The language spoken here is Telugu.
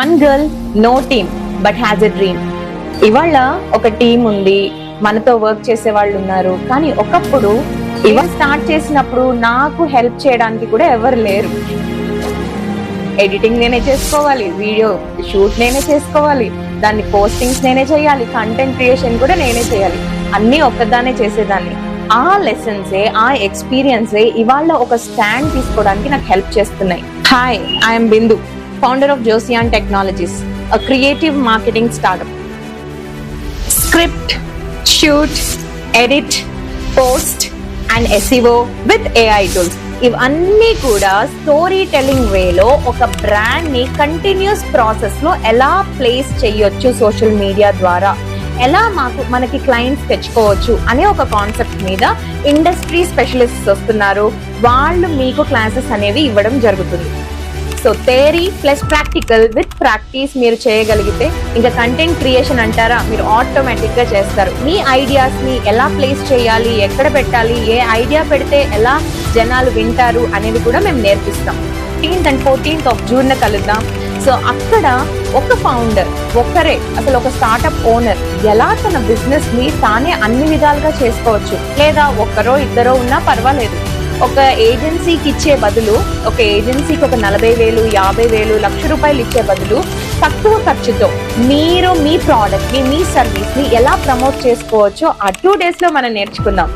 One girl no team but has a dream. ఇవాళ ఒక టీం ఉంది, మనతో వర్క్ చేసే వాళ్ళు ఉన్నారు, కానీ ఒకప్పుడు ఇవాళ స్టార్ట్ చేసినప్పుడు నాకు హెల్ప్ చేయడానికి కూడా ఎవరు లేరు. ఎడిటింగ్ నేనే చేసుకోవాలి, వీడియో షూట్ నేనే చేసుకోవాలి, దాన్ని పోస్టింగ్స్ నేనే చేయాలి, కంటెంట్ క్రియేషన్ కూడా నేనే చేయాలి, అన్ని ఒక్కదానే చేసేదాన్ని. ఆ లెసన్సే, ఆ ఎక్స్పీరియన్సే ఇవాళ ఒక స్టాండ్ తీసుకోవడానికి నాకు హెల్ప్ చేస్తున్నాయి. Hi, I'm Bindu, founder of జోసియాన్ technologies, a creative marketing startup. Script, shoot, edit, post and SEO with AI tools. ఇవన్నీ కూడా స్టోరీ టెల్లింగ్ వేలో ఒక బ్రాండ్ ని కంటిన్యూస్ ప్రాసెస్ లో ఎలా ప్లేస్ చేయొచ్చు, సోషల్ మీడియా ద్వారా ఎలా మనకి క్లయింట్స్ తెచ్చుకోవచ్చు అనే ఒక కాన్సెప్ట్ మీద ఇండస్ట్రీ స్పెషలిస్ట్స్ వస్తున్నారు. వాళ్ళు మీకు క్లాసెస్ అనేవి ఇవ్వడం జరుగుతుంది. So theory plus practical with practice మీరు చేయగలిగితే ఇంకా కంటెంట్ క్రియేషన్ అంటారా, మీరు ఆటోమేటిక్ గా చేస్తారు. మీ ఐడియాస్ ని ఎలా ప్లేస్ చేయాలి, ఎక్కడ పెట్టాలి, ఏ ఐడియా పెడితే ఎలా జనాలు వింటారు అనేది కూడా మేము నేర్పిస్తాం. 13th and 14th of June కలుద్దాం. సో అక్కడ ఒక ఫౌండర్ ఒక్కరే, అసలు ఒక స్టార్ట్అప్ ఓనర్ ఎలా తన బిజినెస్ ని తానే అన్ని విధాలుగా చేసుకోవచ్చు. లేదా ఒక్కరో ఇద్దరో ఉన్నా పర్వాలేదు. ఒక ఏజెన్సీకి ఇచ్చే బదులు, ఒక ఏజెన్సీకి ఒక 40,000, 50,000, ₹1,00,000 ఇచ్చే బదులు తక్కువ ఖర్చుతో మీరు మీ ప్రోడక్ట్ ని, మీ సర్వీస్ ని ఎలా ప్రమోట్ చేసుకోవచ్చో ఆ 2 days లో మనం నేర్చుకుందాం.